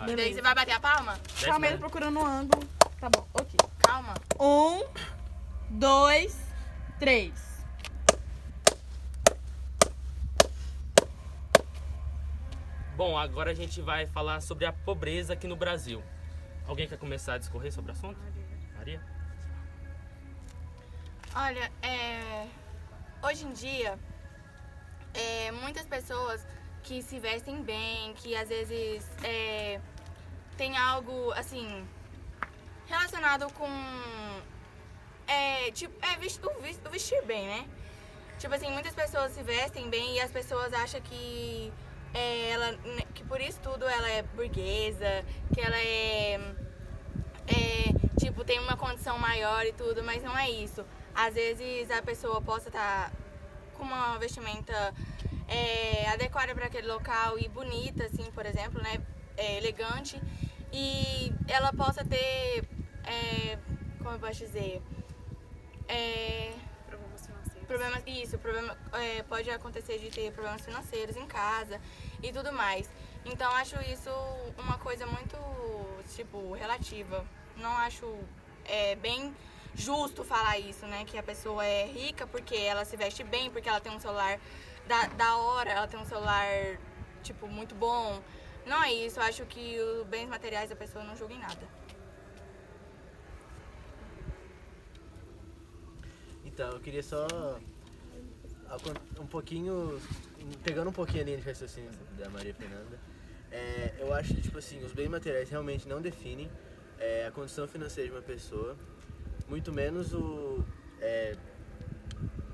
E daí você vai bater a palma? Calma, ele procurando um ângulo. Tá bom, ok. Calma. 1, 2, 3. Bom, agora a gente vai falar sobre a pobreza aqui no Brasil. Alguém quer começar a discorrer sobre o assunto? Maria? Olha, hoje em dia, muitas pessoas que se vestem bem, que às vezes tem algo, assim, relacionado com, o vestir bem, né? Tipo assim, muitas pessoas se vestem bem e as pessoas acham que que por isso tudo ela é burguesa, que ela tipo, tem uma condição maior e tudo, mas não é isso. Às vezes a pessoa possa estar com uma vestimenta adequada para aquele local e bonita, assim, por exemplo, né? Elegante. E ela possa ter, como eu posso dizer? Problemas financeiros. Pode acontecer de ter problemas financeiros em casa e tudo mais. Então acho isso uma coisa muito, tipo, relativa. Não acho bem justo falar isso, né? Que a pessoa é rica porque ela se veste bem, porque ela tem um celular da hora, ela tem um celular, tipo, muito bom. Não é isso. Eu acho que os bens materiais da pessoa não julgam em nada. Então, eu queria só pegando um pouquinho a linha de raciocínio da Maria Fernanda, eu acho que, tipo assim, os bens materiais realmente não definem a condição financeira de uma pessoa, muito menos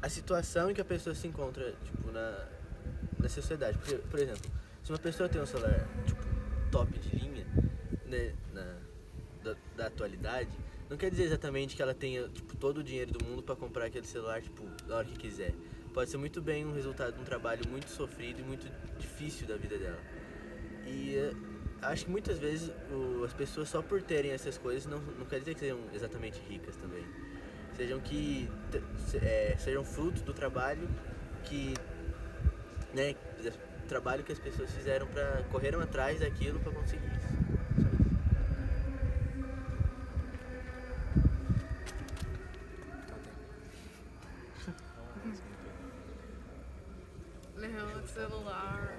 a situação em que a pessoa se encontra, tipo, na sociedade. Porque, por exemplo, se uma pessoa tem um celular, tipo, top de linha, né, da atualidade, não quer dizer exatamente que ela tenha, tipo, todo o dinheiro do mundo para comprar aquele celular, tipo, na hora que quiser. Pode ser muito bem um resultado de um trabalho muito sofrido e muito difícil da vida dela. E acho que muitas vezes as pessoas, só por terem essas coisas, não quer dizer que sejam exatamente ricas também. Sejam frutos do trabalho trabalho que as pessoas fizeram correram atrás daquilo para conseguir isso. Não, celular.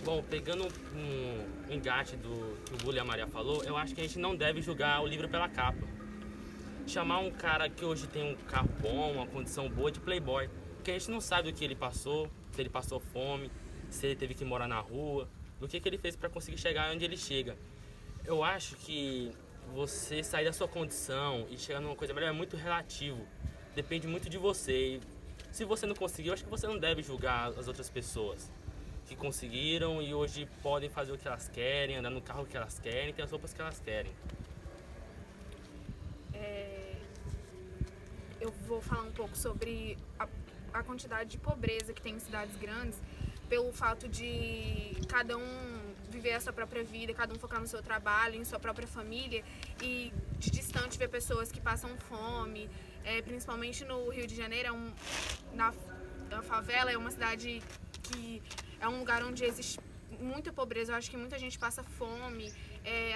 Bom, pegando um engate do que o Bully e a Maria falou, eu acho que a gente não deve julgar o livro pela capa. Chamar um cara que hoje tem um carro bom, uma condição boa de playboy, porque a gente não sabe do que ele passou, se ele passou fome, se ele teve que morar na rua, do que ele fez para conseguir chegar onde ele chega. Eu acho que você sair da sua condição e chegar numa coisa melhor é muito relativo, depende muito de você. E se você não conseguiu, acho que você não deve julgar as outras pessoas que conseguiram e hoje podem fazer o que elas querem, andar no carro que elas querem, ter as roupas que elas querem. Eu vou falar um pouco sobre a quantidade de pobreza que tem em cidades grandes, pelo fato de cada um viver a sua própria vida, cada um focar no seu trabalho, em sua própria família, e de distante ver pessoas que passam fome, principalmente no Rio de Janeiro, na favela, é uma cidade que é um lugar onde existe muita pobreza. Eu acho que muita gente passa fome,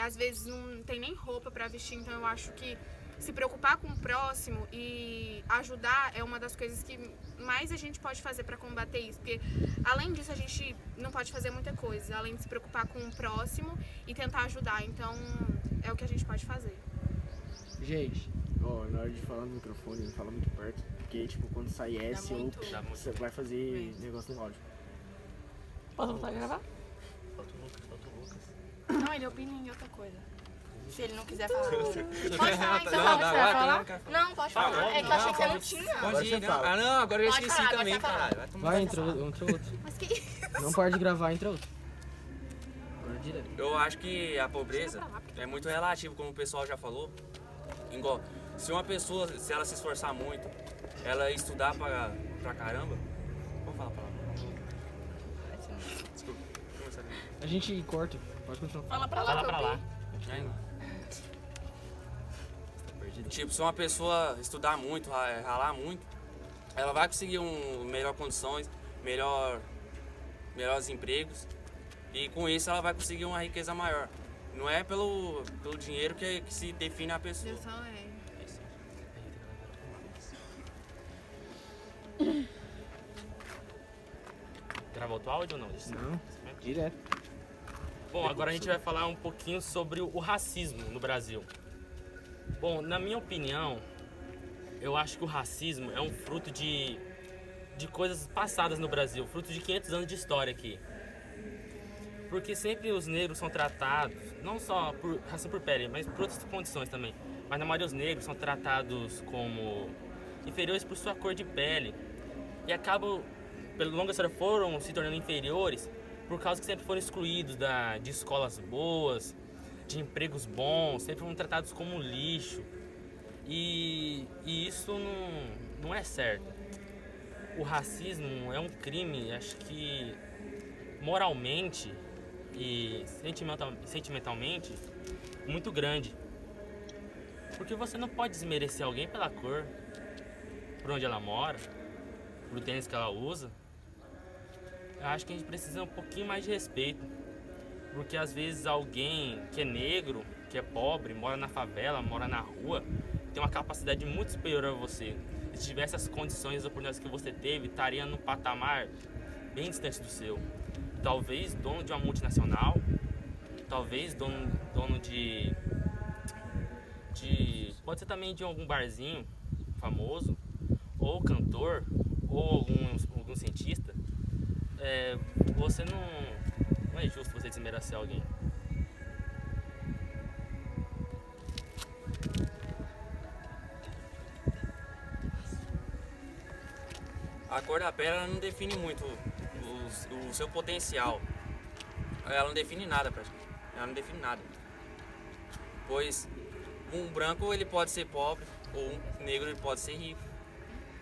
às vezes não tem nem roupa para vestir, então eu acho que se preocupar com o próximo e ajudar é uma das coisas que mais a gente pode fazer para combater isso, porque além disso a gente não pode fazer muita coisa, além de se preocupar com o próximo e tentar ajudar, então é o que a gente pode fazer. Gente, na hora de falar no microfone, não fala muito perto, porque tipo, quando sai S ou você vai fazer negócio no áudio. Posso voltar a gravar? Falta o Lucas. Não, ele opina em outra coisa. Se ele não quiser falar. Pode falar, então. Não, pode falar. É que eu achei que você não tinha. Pode ir, não. Ah, não, agora eu esqueci também, caralho. Vai, entra outro. Mas que isso? Não pode gravar, entra outro. Agora direto. Eu acho que a pobreza é muito relativo, como o pessoal já falou. Igual, se uma pessoa, se ela se esforçar muito, ela estudar pra caramba. Vamos falar a palavra. Desculpa. A gente corta, pode continuar. Fala pra lá. Tipo, se uma pessoa estudar muito, ralar muito, ela vai conseguir melhores condições, melhores empregos. E com isso ela vai conseguir uma riqueza maior. Não é pelo dinheiro que se define a pessoa. Deus só é. Gravou outro áudio ou não? Não, direto. Bom, agora a gente vai falar um pouquinho sobre o racismo no Brasil. Bom, na minha opinião, eu acho que o racismo é um fruto de coisas passadas no Brasil, fruto de 500 anos de história aqui. Porque sempre os negros são tratados, não só por racismo por pele, mas por outras condições também. Mas na maioria os negros são tratados como inferiores por sua cor de pele. E acabam, pelo longo da história, foram se tornando inferiores por causa que sempre foram excluídos de escolas boas, de empregos bons, sempre foram tratados como lixo. E isso não é certo. O racismo é um crime, acho que moralmente e sentimentalmente muito grande. Porque você não pode desmerecer alguém pela cor, por onde ela mora, por tênis que ela usa. Eu acho que a gente precisa um pouquinho mais de respeito. Porque às vezes alguém que é negro, que é pobre, mora na favela, mora na rua, tem uma capacidade muito superior a você. Se tivesse as condições e as oportunidades que você teve, estaria num patamar bem distante do seu. Talvez dono de uma multinacional, talvez dono de pode ser também de algum barzinho famoso, ou cantor, ou algum cientista. Você não é justo você desmerecer alguém. A cor da pele ela não define muito o seu potencial. Ela não define nada praticamente. Ela não define nada. Pois um branco ele pode ser pobre ou um negro ele pode ser rico.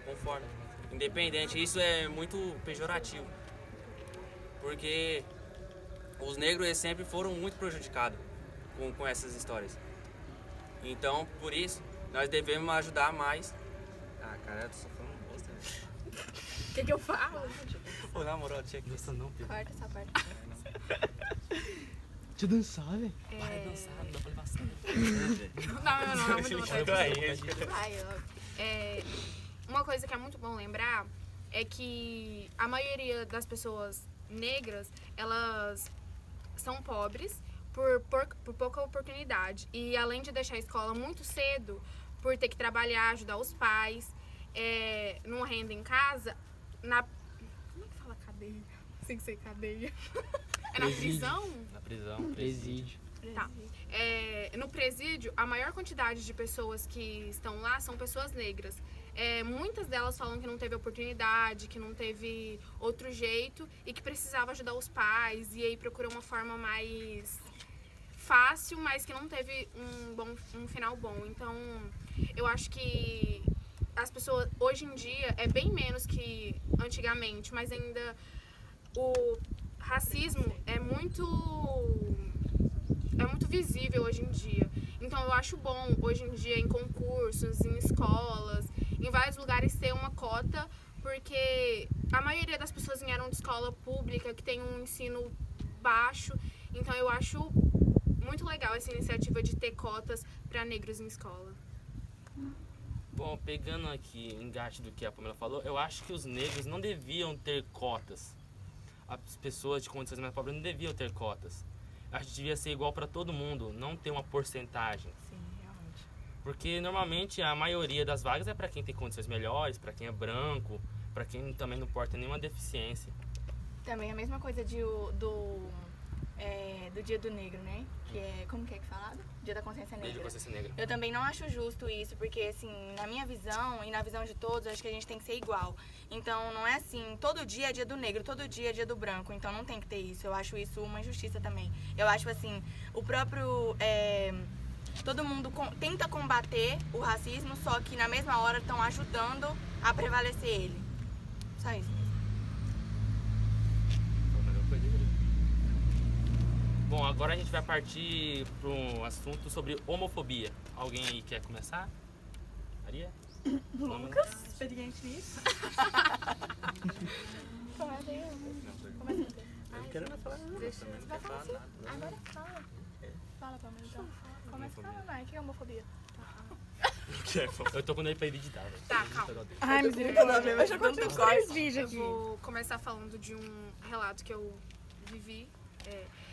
Conforme. Independente, isso é muito pejorativo. Porque os negros eles sempre foram muito prejudicados com essas histórias. Então, por isso, nós devemos ajudar mais. Ah, cara, eu tô só falando bosta, velho. O que eu falo? Pô, na moral, tinha que isso não, filho. Corta essa parte. Deixa eu dançar, velho. Vai dançar, não dá pra levar sério. Não, muito vontade. Vai, ó. Uma coisa que é muito bom lembrar é que a maioria das pessoas negras, elas são pobres por pouca oportunidade. E além de deixar a escola muito cedo, por ter que trabalhar, ajudar os pais, não renda em casa, como é que fala cadeia? Sem ser cadeia. É na prisão? Na prisão. Presídio. Tá. No presídio, a maior quantidade de pessoas que estão lá são pessoas negras. Muitas delas falam que não teve oportunidade, que não teve outro jeito e que precisava ajudar os pais e aí procurou uma forma mais fácil, mas que não teve um final bom. Então, eu acho que as pessoas, hoje em dia, é bem menos que antigamente, mas ainda o racismo é muito visível hoje em dia. Então eu acho bom hoje em dia em concursos, em escolas, em vários lugares ter uma cota, porque a maioria das pessoas vieram de escola pública que tem um ensino baixo. Então eu acho muito legal essa iniciativa de ter cotas para negros em escola. Bom, pegando aqui o engate do que a Pamela falou, eu acho que os negros não deviam ter cotas. As pessoas de condições mais pobres não deviam ter cotas. Acho que devia ser igual para todo mundo, não ter uma porcentagem. Sim, realmente. Porque normalmente a maioria das vagas é para quem tem condições melhores, para quem é branco, para quem também não porta nenhuma deficiência. Também a mesma coisa do Dia do Negro, né? Que é, como que é que falado? Dia da Consciência Negra. Dia da Consciência Negra. Eu também não acho justo isso, porque assim, na minha visão e na visão de todos, acho que a gente tem que ser igual. Então não é assim, todo dia é dia do negro, todo dia é dia do branco, então não tem que ter isso. Eu acho isso uma injustiça também. Eu acho assim, o próprio... todo mundo tenta combater o racismo, só que na mesma hora estão ajudando a prevalecer ele. Só isso. Bom, agora a gente vai partir para um assunto sobre homofobia. Alguém aí quer começar? Maria? Lucas, experiente nisso. Começa aí, Lucas. Não, Começa aí. não quero não falar nada. Também não quer falar nada. Agora fala. Fala pra mim, então. Começa a falar, vai. O que é homofobia? Eu tô com ele pra ele editar, velho. Tá, calma. Ai, misericórdia. Eu já contei Tanto 3 vídeos Eu aqui. vou começar falando de um relato que eu vivi.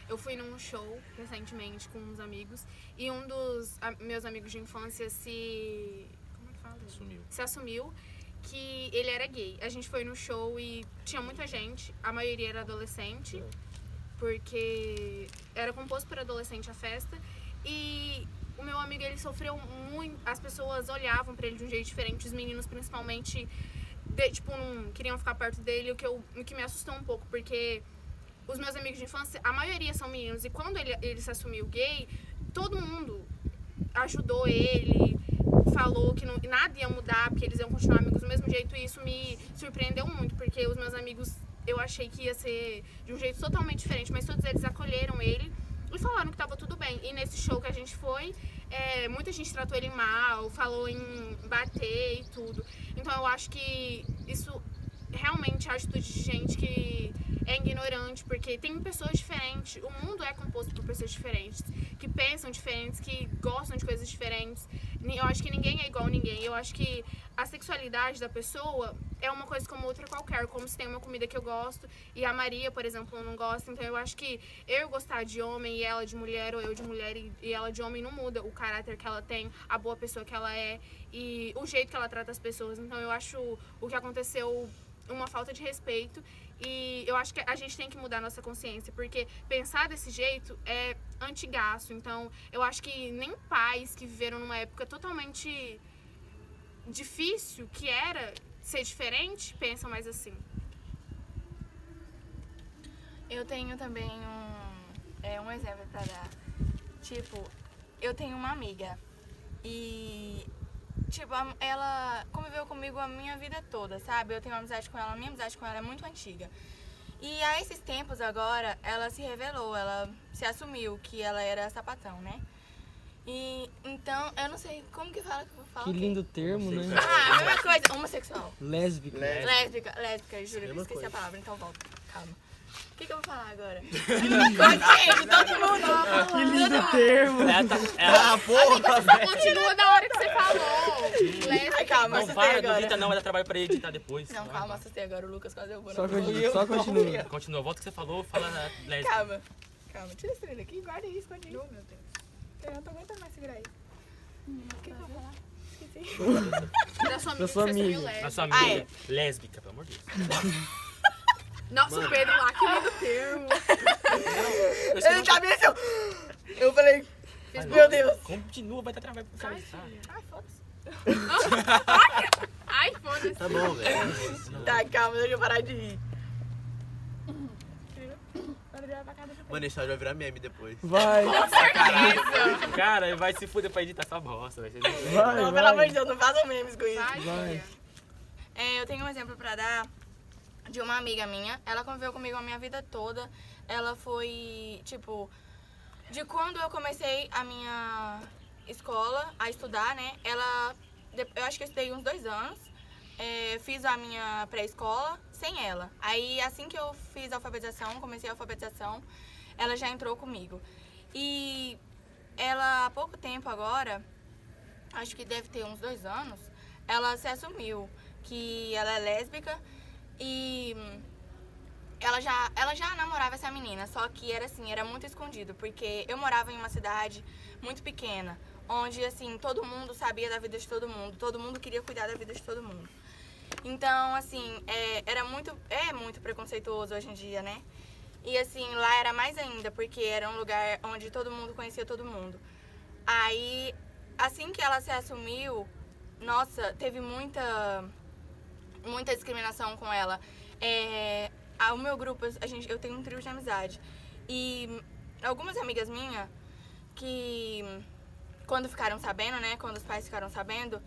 Eu fui num show recentemente com uns amigos e um dos meus amigos de infância como é que fala? Se assumiu que ele era gay. A gente foi no show e tinha muita gente, a maioria era adolescente, porque era composto por adolescente a festa. E o meu amigo, ele sofreu muito, as pessoas olhavam pra ele de um jeito diferente, os meninos principalmente, não queriam ficar perto dele, o que me assustou um pouco, porque os meus amigos de infância, a maioria são meninos, e quando ele se assumiu gay, todo mundo ajudou ele, falou que nada ia mudar, porque eles iam continuar amigos do mesmo jeito, e isso me surpreendeu muito, porque os meus amigos, eu achei que ia ser de um jeito totalmente diferente, mas todos eles acolheram ele e falaram que tava tudo bem. E nesse show que a gente foi, muita gente tratou ele mal, falou em bater e tudo. Então eu acho que isso realmente é a atitude de gente que é ignorante, porque tem pessoas diferentes, o mundo é composto por pessoas diferentes, que pensam diferentes, que gostam de coisas diferentes. Eu acho que ninguém é igual a ninguém. Eu acho que a sexualidade da pessoa é uma coisa como outra qualquer, como se tem uma comida que eu gosto e a Maria, por exemplo, não gosta. Então eu acho que eu gostar de homem e ela de mulher, ou eu de mulher e ela de homem, não muda o caráter que ela tem, a boa pessoa que ela é e o jeito que ela trata as pessoas. Então eu acho o que aconteceu uma falta de respeito. E eu acho que a gente tem que mudar a nossa consciência, porque pensar desse jeito é antigaço. Então, eu acho que nem pais que viveram numa época totalmente difícil, que era ser diferente, pensam mais assim. Eu tenho também um exemplo pra dar. Tipo, eu tenho uma amiga e... Tipo, ela conviveu comigo a minha vida toda, sabe? Eu tenho amizade com ela, a minha amizade com ela é muito antiga. E há esses tempos agora, ela se revelou, ela se assumiu que ela era sapatão, né? E então, eu não sei como que fala que eu vou falar. Que lindo termo, né? Ah, a mesma coisa, homossexual. Lésbica. Lésbica, juro que eu Mesma esqueci coisa. a palavra, então volta, calma. O que eu vou falar agora? Gente, todo mundo! Que lindo termo. porra! Continua da hora que você falou. Ai, calma, Não assustei para, não agora. grita não, vai dar trabalho pra ele editar depois. Não, calma, assustei agora, o Lucas quase eu vou. Só continua. Continua, volta o que você falou, fala lésbica. Calma, tira esse trem daqui e guarda aí, escondidinho. Oh, meu Deus. Eu não tô aguentando mais segurar aí. O que eu vou falar? Esqueci. Da sua amiga Da sua que você amiga. assumiu lésbica. A sua amiga lésbica, pelo amor de Deus. Nossa, o Pedro lá, que lindo termo. Ele tá bem assim, eu falei, meu Deus. Continua, vai dar trabalho pra você. Ai, foda-se. Ai, foda-se. Tá bom, velho. Tá, calma, deixa eu parar de rir. Mano, esse áudio vai virar meme depois. Vai, Cara, ele vai se fuder pra editar essa bosta. Vai ser... vai, Não, pelo amor vai. de Deus, não façam memes com isso. Vai, Vai. filha. Eu tenho um exemplo pra dar de uma amiga minha. Ela conviveu comigo a minha vida toda. Ela foi, tipo, de quando eu comecei a minha escola a estudar, né? Eu acho que eu estudei uns 2 anos. Fiz a minha pré-escola sem ela. Aí, assim que eu fiz a alfabetização, comecei a alfabetização, ela já entrou comigo. E ela, há pouco tempo agora, acho que deve ter uns 2 anos, ela se assumiu que ela é lésbica e ela já namorava essa menina, só que era muito escondido, porque eu morava em uma cidade muito pequena, onde, assim, todo mundo sabia da vida de todo mundo queria cuidar da vida de todo mundo. Então, assim, é muito preconceituoso hoje em dia, né? E, assim, lá era mais ainda, porque era um lugar onde todo mundo conhecia todo mundo. Aí, assim que ela se assumiu, nossa, teve muita discriminação com ela. O meu grupo, eu tenho um trio de amizade. E algumas amigas minhas que, quando ficaram sabendo, né, quando os pais ficaram sabendo,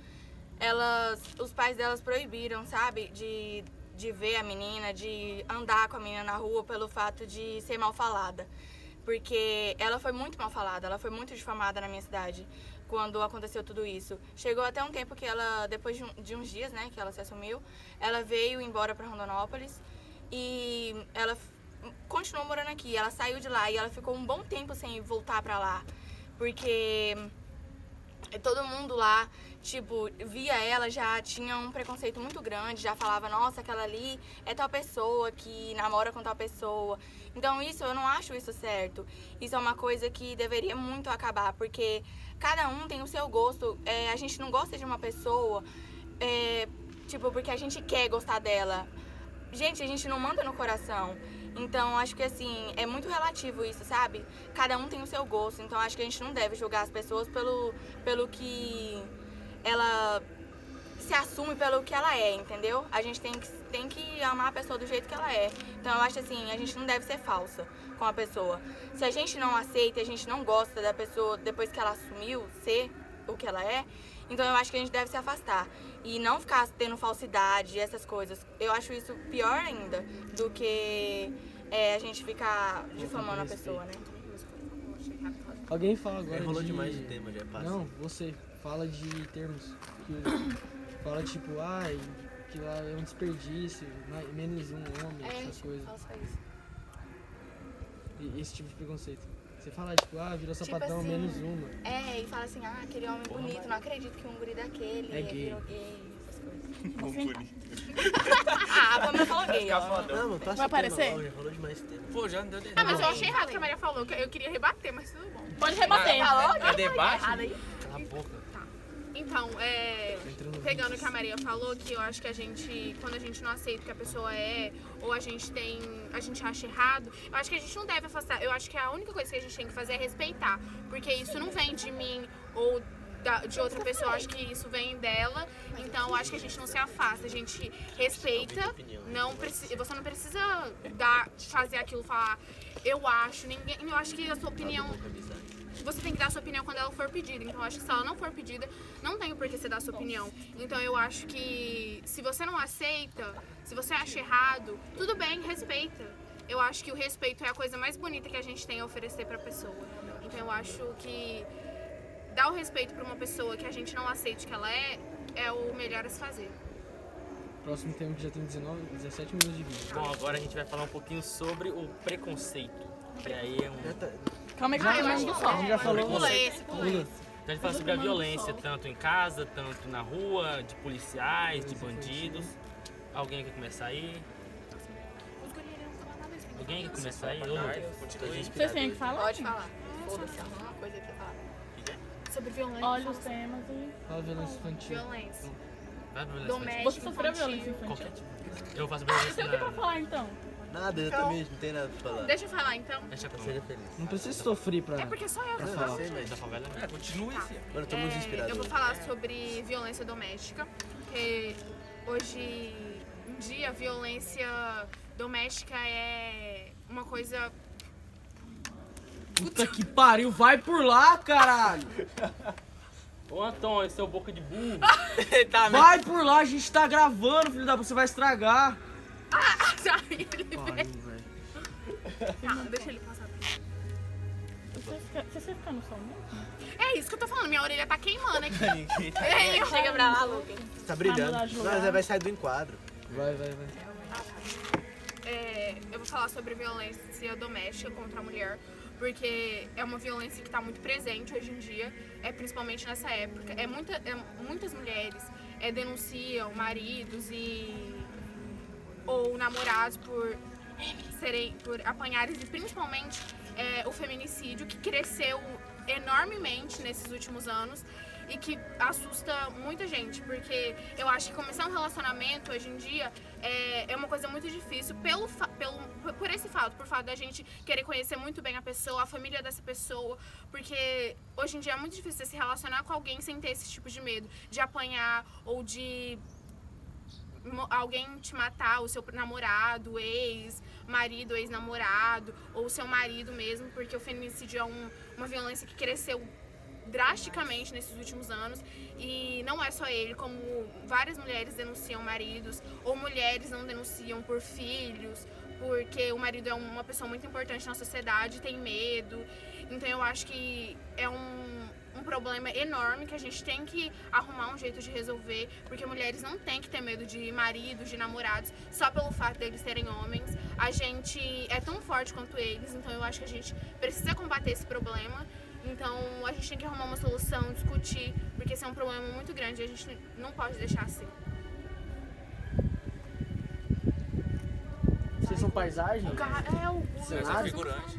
os pais delas proibiram, sabe, de ver a menina, de andar com a menina na rua pelo fato de ser mal falada. Porque ela foi muito mal falada, ela foi muito difamada na minha cidade quando aconteceu tudo isso. Chegou até um tempo que ela, depois de uns dias, né, que ela se assumiu, ela veio embora para Rondonópolis e ela continuou morando aqui. Ela saiu de lá e ela ficou um bom tempo sem voltar pra lá. Porque todo mundo lá, tipo, via ela, já tinha um preconceito muito grande, já falava, nossa, aquela ali é tal pessoa que namora com tal pessoa. Então isso, eu não acho isso certo. Isso é uma coisa que deveria muito acabar, porque cada um tem o seu gosto. A gente não gosta de uma pessoa, tipo, porque a gente quer gostar dela. Gente, a gente não manda no coração. Então, acho que, assim, é muito relativo isso, sabe? Cada um tem o seu gosto. Então, acho que a gente não deve julgar as pessoas pelo que ela se assume, pelo que ela é, entendeu? A gente tem que amar a pessoa do jeito que ela é. Então, eu acho, assim, a gente não deve ser falsa com a pessoa. Se a gente não aceita, a gente não gosta da pessoa depois que ela assumiu ser o que ela é, então eu acho que a gente deve se afastar. E não ficar tendo falsidade, essas coisas. Eu acho isso pior ainda do que a gente ficar difamando a pessoa, né? Alguém fala agora Rolou de... demais de tema, já passa. Não, você fala de termos. Fala tipo, que lá é um desperdício, menos um homem, essas coisas. Fala só isso. E esse tipo de preconceito. Você fala tipo, virou sapatão, assim, menos uma. E fala assim, aquele homem bonito, não acredito que um guri daquele virou gay, essas coisas. A Pamela falou gay, ó. Não, mano, passa Vai aparecer? Logo, já rolou demais esse tema. Pô, já não deu Ah, mas eu achei errado o que a Maria falou, que eu queria rebater, mas tudo bom. Pode rebater. É debate? Errado aí. Cala a boca. Então, pegando o que a Maria falou, que eu acho que a gente, quando a gente não aceita o que a pessoa é, ou a gente acha errado, eu acho que a gente não deve afastar. Eu acho que a única coisa que a gente tem que fazer é respeitar, porque isso não vem de mim ou de outra pessoa, eu acho que isso vem dela, então eu acho que a gente não se afasta, a gente respeita, você não precisa fazer aquilo, falar, eu acho que a sua opinião... Você tem que dar a sua opinião quando ela for pedida. Então, eu acho que se ela não for pedida, não tem o porquê você dar a sua opinião. Então, eu acho que se você não aceita, se você acha errado, tudo bem, respeita. Eu acho que o respeito é a coisa mais bonita que a gente tem a oferecer pra pessoa. Então, eu acho que dar o respeito pra uma pessoa que a gente não aceite que ela é o melhor a se fazer. Próximo tema que já tem 17 minutos de vídeo. Bom, agora a gente vai falar um pouquinho sobre o preconceito. Que aí é um... Calma aí que eu acho só. A gente já falou. Pula esse. Então a gente fala sobre a violência, tanto em casa, tanto na rua, de policiais, de bandidos. Alguém quer começar aí? Alguém quer começar aí? Vocês têm que falar? Pode falar. Foda-se, alguma coisa que falar. Sobre violência. Olha os temas e... Fala violência infantil. Violência. Vai, violência Doméstica. Você sofreu violência infantil? Qualquer tipo. Eu faço violência Tem o que pra falar então? Nada, eu também não tenho nada pra falar. Deixa eu falar, então. Deixa eu Seja feliz. Não precisa sofrer pra... É porque só eu pra que falar. Eu sei, mas... da favela. Continue, sim. Mano, eu tô muito inspirado. Eu vou falar sobre violência doméstica, porque hoje em dia a violência doméstica é uma coisa... Puta que pariu, vai por lá, caralho! Ô Antônio, seu boca de burro. Vai por lá, a gente tá gravando, filho da puta, você vai estragar. Ele Pariu, velho. deixa ele passar. Você fica no som mesmo? É isso que eu tô falando, minha orelha tá queimando aqui. Ninguém tá... Chega pra lá, Lucas. Tá brilhando. mudar de lugar. Mas vai sair do enquadro. Vai. Eu vou falar sobre violência doméstica contra a mulher, porque é uma violência que está muito presente hoje em dia, principalmente nessa época. Muitas mulheres denunciam maridos ou namorados por apanharem, e principalmente o feminicídio, que cresceu enormemente nesses últimos anos e que assusta muita gente, porque eu acho que começar um relacionamento hoje em dia é uma coisa muito difícil por esse fato, por fato da gente querer conhecer muito bem a pessoa, a família dessa pessoa, porque hoje em dia é muito difícil você se relacionar com alguém sem ter esse tipo de medo, de apanhar ou de alguém te matar, o seu namorado, ex-marido, ex-namorado, ou o seu marido mesmo, porque o feminicídio é uma violência que cresceu drasticamente nesses últimos anos, e não é só ele, como várias mulheres denunciam maridos, ou mulheres não denunciam por filhos, porque o marido é uma pessoa muito importante na sociedade, tem medo, Então eu acho que é um problema enorme que a gente tem que arrumar um jeito de resolver, porque mulheres não têm que ter medo de maridos, de namorados, só pelo fato deles serem homens. A gente é tão forte quanto eles, então eu acho que a gente precisa combater esse problema. Então a gente tem que arrumar uma solução, discutir, porque esse é um problema muito grande e a gente não pode deixar assim. Vocês são paisagem? Você é figurante.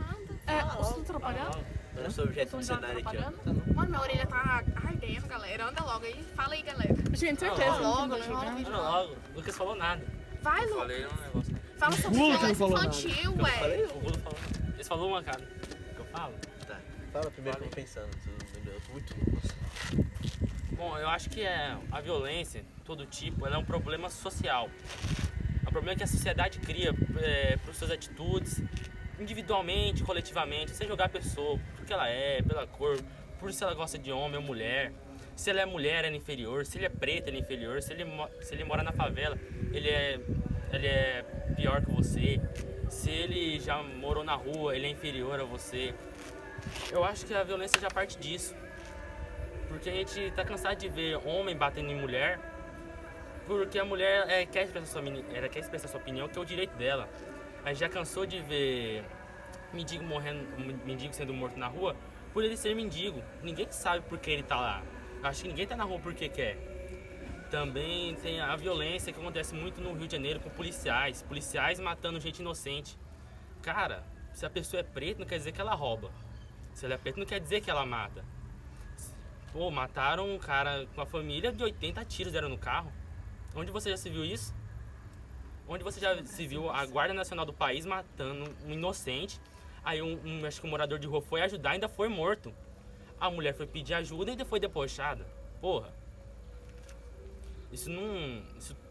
Vocês estão trabalhando? Eu sou objeto de cenário aqui, ó. Mano, minha orelha tá ardendo, galera. Anda logo aí. Fala aí, galera. Gente, certeza. Logo, não não enrola o vídeo. Não, logo. O Lucas falou nada. Vai, Lu. Falei um negócio. Fala sobre Lu que não violência falou nada. infantil, Eu ué. falei, o Gulo falou. Eles falaram uma, cara. Que eu falo? Tá. Fala primeiro que eu tô pensando. Eu tô muito louco. Bom, eu acho que a violência, todo tipo, ela é um problema social. É um problema que a sociedade cria por suas atitudes, individualmente, coletivamente, sem julgar a pessoa, por que ela é, pela cor, por se ela gosta de homem ou mulher, se ela é mulher, ela é inferior, se ele é preto, ele é inferior, se ele mora na favela, ele é pior que você, se ele já morou na rua, ele é inferior a você. Eu acho que a violência já parte disso, porque a gente tá cansado de ver homem batendo em mulher, porque a mulher quer expressar sua opinião, que é o direito dela. A gente já cansou de ver mendigo sendo morto na rua por ele ser mendigo. Ninguém sabe por que ele tá lá. Acho que ninguém tá na rua porque quer. Também tem a violência que acontece muito no Rio de Janeiro com policiais matando gente inocente. Cara, se a pessoa é preta, não quer dizer que ela rouba. Se ela é preta, não quer dizer que ela mata. Pô, mataram um cara com a família de 80 tiros, deram no carro. Onde você já se viu isso? Onde você já se viu a Guarda Nacional do país matando um inocente? Aí acho que um morador de rua foi ajudar e ainda foi morto. A mulher foi pedir ajuda e ainda foi debochada. Porra. Isso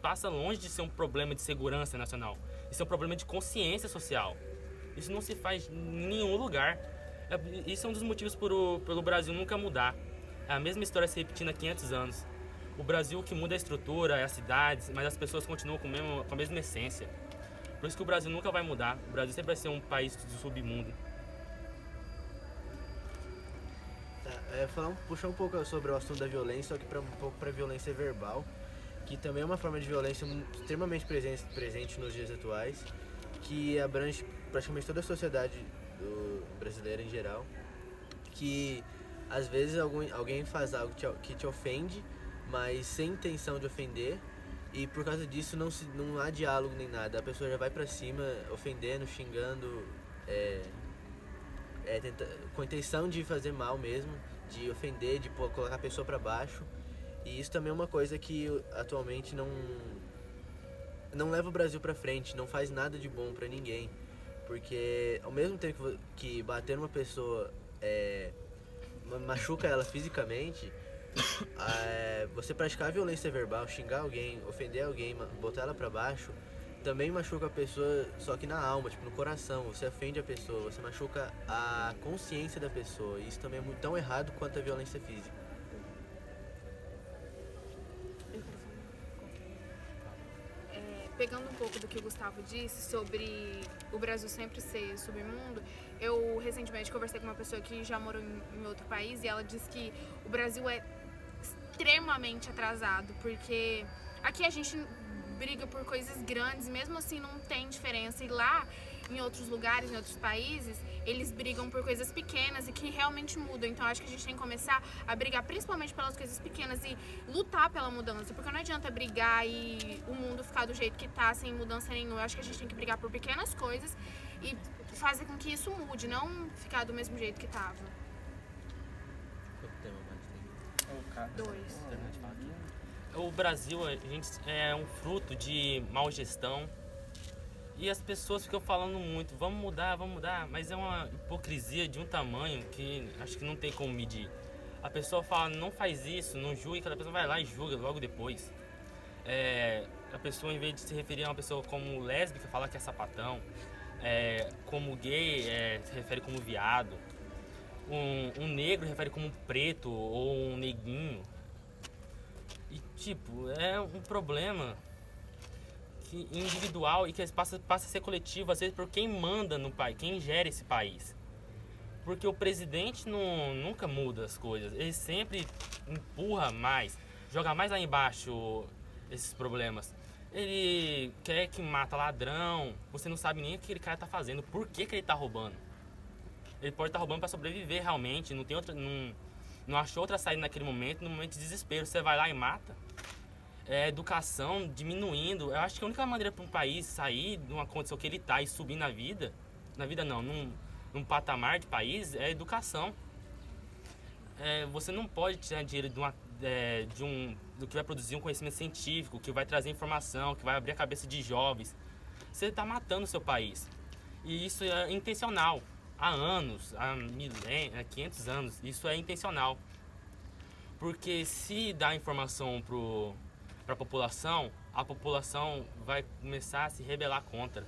passa longe de ser um problema de segurança nacional. Isso é um problema de consciência social. Isso não se faz em nenhum lugar. Isso é um dos motivos pelo Brasil nunca mudar. É a mesma história se repetindo há 500 anos. O Brasil, o que muda é a estrutura, é as cidades, mas as pessoas continuam com a mesma essência. Por isso que o Brasil nunca vai mudar. O Brasil sempre vai ser um país do submundo. Tá, puxar um pouco sobre o assunto da violência, só que um pouco para violência verbal, que também é uma forma de violência extremamente presente nos dias atuais, que abrange praticamente toda a sociedade brasileira em geral, que às vezes alguém faz algo que te ofende, mas sem intenção de ofender, e por causa disso não há diálogo nem nada. A pessoa já vai pra cima, ofendendo, xingando, com a intenção de fazer mal mesmo, de ofender, de colocar a pessoa pra baixo. E isso também é uma coisa que atualmente não leva o Brasil pra frente, não faz nada de bom pra ninguém. Porque ao mesmo tempo que bater numa pessoa machuca ela fisicamente, você praticar violência verbal, xingar alguém, ofender alguém, botar ela pra baixo, também machuca a pessoa, só que na alma, tipo no coração. Você ofende a pessoa, você machuca a consciência da pessoa. E isso também é muito tão errado quanto a violência física. Pegando um pouco do que o Gustavo disse sobre o Brasil sempre ser submundo, eu recentemente conversei com uma pessoa que já morou em outro país e ela disse que o Brasil é extremamente atrasado, porque aqui a gente briga por coisas grandes, mesmo assim não tem diferença, e lá em outros lugares, em outros países, eles brigam por coisas pequenas e que realmente mudam. Então acho que a gente tem que começar a brigar principalmente pelas coisas pequenas e lutar pela mudança, porque não adianta brigar e o mundo ficar do jeito que tá, sem mudança nenhuma. Eu acho que a gente tem que brigar por pequenas coisas e fazer com que isso mude, não ficar do mesmo jeito que tava. Quanto tempo mais tem? 2. O Brasil, a gente é um fruto de mal gestão. E as pessoas ficam falando muito, vamos mudar, mas é uma hipocrisia de um tamanho que acho que não tem como medir. A pessoa fala, não faz isso, não julgue, aquela pessoa vai lá e julga logo depois. A pessoa, em vez de se referir a uma pessoa como lésbica, fala que é sapatão. Como gay, se refere como viado. Um negro refere como preto ou um neguinho. E tipo, é um problema individual e que passa a ser coletivo, às vezes por quem manda no país, quem gera esse país. Porque o presidente nunca muda as coisas. Ele sempre empurra mais, joga mais lá embaixo esses problemas. Ele quer que mata ladrão, você não sabe nem o que aquele cara tá fazendo, por que ele tá roubando. Ele pode estar roubando para sobreviver realmente, não achou outra saída naquele momento, no momento de desespero, você vai lá e mata. Educação diminuindo. Eu acho que a única maneira para um país sair de uma condição que ele está e subir na vida não, num patamar de país, é a educação. Você não pode tirar dinheiro do que vai produzir um conhecimento científico, que vai trazer informação, que vai abrir a cabeça de jovens. Você está matando o seu país. E isso é intencional. Há anos, há 500 anos, isso é intencional. Porque se dá informação para a população vai começar a se rebelar contra.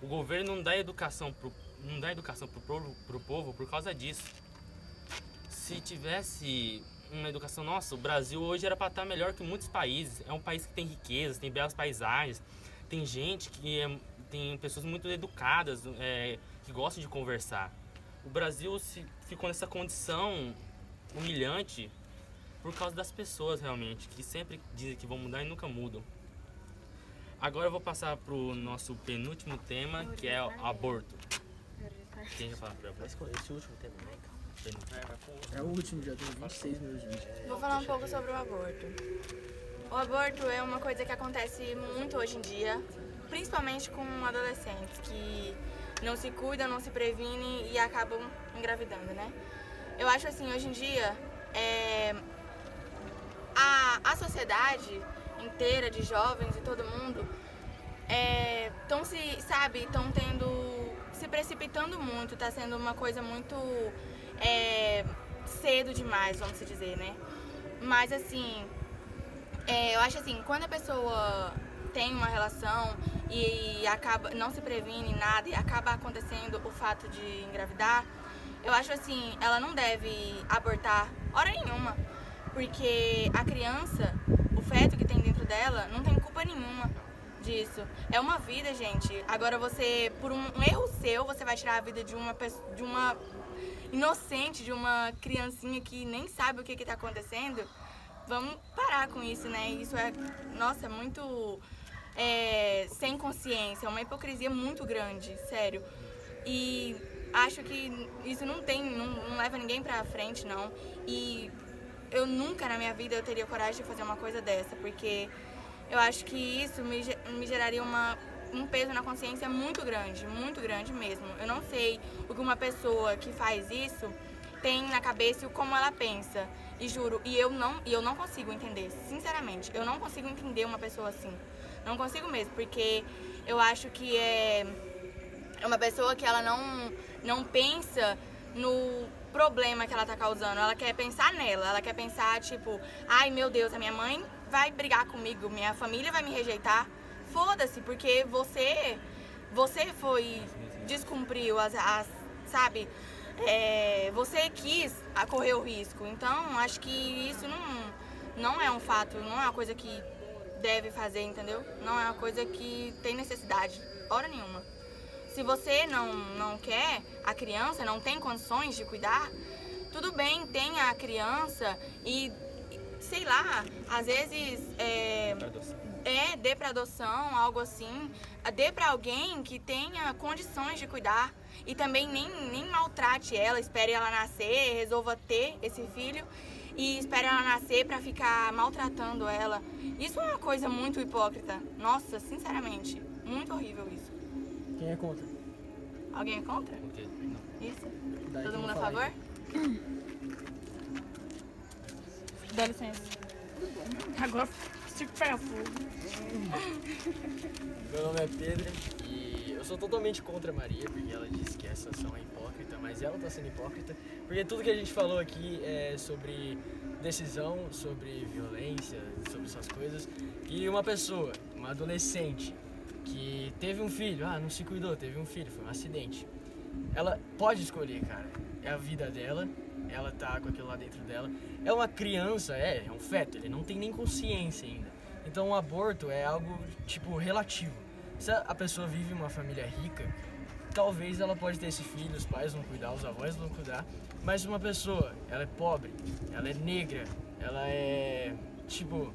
O governo não dá educação pro povo por causa disso. Se tivesse uma educação, nossa, o Brasil hoje era para estar melhor que muitos países. É um país que tem riquezas, tem belas paisagens, tem gente tem pessoas muito educadas, que gostam de conversar. O Brasil ficou nessa condição humilhante por causa das pessoas, realmente, que sempre dizem que vão mudar e nunca mudam. Agora eu vou passar pro nosso penúltimo tema, que é o aborto. Quem já fala pra Esse último tema, né? É o último, já tem 26 minutos de vídeo. Vou falar um pouco sobre o aborto. O aborto é uma coisa que acontece muito hoje em dia, principalmente com adolescentes que não se cuidam, não se previnem e acabam engravidando, né? Eu acho assim, hoje em dia, a sociedade inteira de jovens e todo mundo estão se precipitando muito, tá sendo uma coisa muito cedo demais, vamos dizer, né? Mas assim, eu acho assim, quando a pessoa tem uma relação e não se previne nada e acaba acontecendo o fato de engravidar, eu acho assim, ela não deve abortar hora nenhuma, porque a criança, o feto que tem dentro dela, não tem culpa nenhuma disso. É uma vida, gente. Agora você, por um erro seu, você vai tirar a vida de uma inocente, de uma criancinha que nem sabe o que está acontecendo. Vamos parar com isso, né? Isso nossa, muito sem consciência, é uma hipocrisia muito grande, sério. E acho que isso não leva ninguém pra frente, não. E eu nunca na minha vida eu teria coragem de fazer uma coisa dessa, porque eu acho que isso me geraria um peso na consciência muito grande mesmo. Eu não sei o que uma pessoa que faz isso tem na cabeça e como ela pensa. E juro, eu não consigo entender, sinceramente. Eu não consigo entender uma pessoa assim. Não consigo mesmo, porque eu acho que é uma pessoa que ela não pensa no problema que ela tá causando. Ela quer pensar nela, ela quer pensar tipo, ai meu Deus, a minha mãe vai brigar comigo, minha família vai me rejeitar. Foda-se, porque você descumpriu sabe? Você quis correr o risco. Então, acho que isso não é um fato, não é uma coisa que deve fazer, entendeu? Não é uma coisa que tem necessidade, hora nenhuma. Se você não quer a criança, não tem condições de cuidar, tudo bem, tenha a criança e, sei lá, às vezes dê pra adoção, algo assim, dê pra alguém que tenha condições de cuidar e também nem maltrate ela, espere ela nascer, resolva ter esse filho e espere ela nascer pra ficar maltratando ela. Isso é uma coisa muito hipócrita. Nossa, sinceramente, muito horrível isso. Quem é contra? Alguém é contra? Isso? Daí Todo quem mundo a fala favor? aí? Dá licença. Agora fico pegar fogo. Meu nome é Pedro e eu sou totalmente contra a Maria, porque ela disse que essa ação é hipócrita, mas ela tá sendo hipócrita, porque tudo que a gente falou aqui é sobre decisão, sobre violência, sobre essas coisas, e uma pessoa, uma adolescente, que teve um filho, não se cuidou, teve um filho, foi um acidente. Ela pode escolher, cara, é a vida dela, ela tá com aquilo lá dentro dela. É uma criança, é um feto, ele não tem nem consciência ainda. Então o aborto é algo, tipo, relativo. Se a pessoa vive uma família rica, talvez ela pode ter esse filho, os pais vão cuidar, os avós vão cuidar, mas se uma pessoa, ela é pobre, ela é negra, ela é, tipo,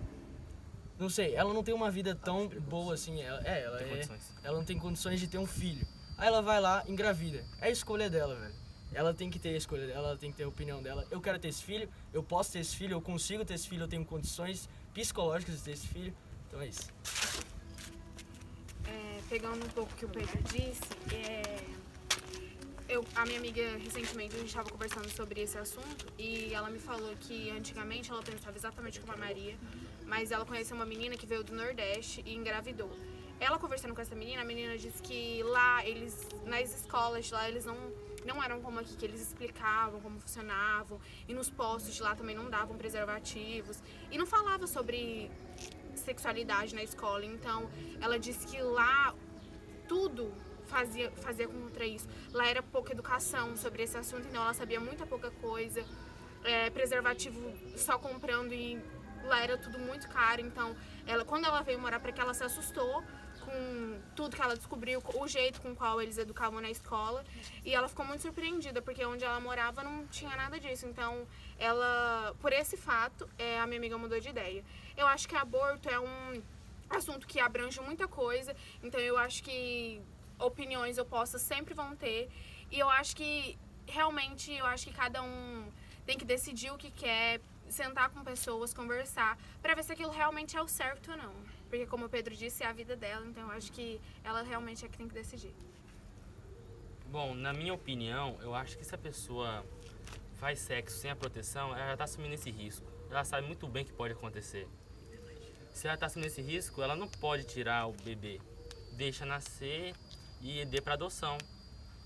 não sei, ela não tem uma vida tão boa assim, ela não tem condições de ter um filho. Aí ela vai lá, engravida. É a escolha dela, velho. Ela tem que ter a escolha dela, ela tem que ter a opinião dela. Eu quero ter esse filho, eu posso ter esse filho, eu consigo ter esse filho, eu tenho condições psicológicas de ter esse filho. Então é isso. Pegando um pouco o que o Pedro disse, a minha amiga, recentemente, a gente estava conversando sobre esse assunto e ela me falou que antigamente ela pensava exatamente como a Maria, mas ela conheceu uma menina que veio do Nordeste e engravidou. Ela conversando com essa menina, a menina disse que lá, nas escolas de lá, eles não eram como aqui, que eles explicavam como funcionavam, e nos postos de lá também não davam preservativos, e não falava sobre sexualidade na escola. Então ela disse que lá tudo fazia contra isso. Lá era pouca educação sobre esse assunto, então ela sabia muita pouca coisa, preservativo só comprando, e lá era tudo muito caro. Então quando ela veio morar para cá, ela se assustou com tudo que ela descobriu, o jeito com qual eles educavam na escola, e ela ficou muito surpreendida, porque onde ela morava não tinha nada disso. Então por esse fato, a minha amiga mudou de ideia. Eu acho que aborto é um assunto que abrange muita coisa, então eu acho que opiniões opostas sempre vão ter, e eu acho que realmente, cada um tem que decidir o que quer, sentar com pessoas, conversar, pra ver se aquilo realmente é o certo ou não. Porque, como o Pedro disse, é a vida dela, então eu acho que ela realmente é que tem que decidir. Bom, na minha opinião, eu acho que se a pessoa faz sexo sem a proteção, ela já está assumindo esse risco. Ela sabe muito bem que pode acontecer. Se ela está assumindo esse risco, ela não pode tirar o bebê. Deixa nascer e dê para adoção.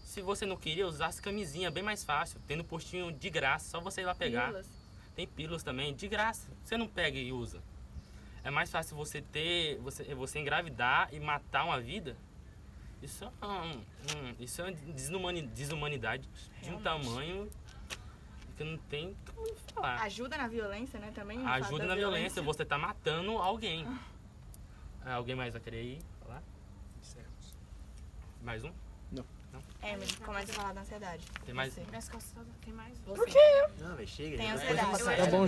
Se você não queria, usasse camisinha, bem mais fácil. Tem no postinho de graça, só você ir lá pegar. Pílulas. Tem pílulas também, de graça. Você não pega e usa. É mais fácil você engravidar e matar uma vida. Isso é uma desumanidade de um tamanho que não tem como falar. Ajuda na violência, né? Também. Ajuda na violência, você tá matando alguém. Alguém mais vai querer ir falar? Mais um? Emily, começa a falar da ansiedade. Tem mais? Você. Minhas costas tem mais? Você. Não, mas chega. Tem já vai. ansiedade. Tá bom,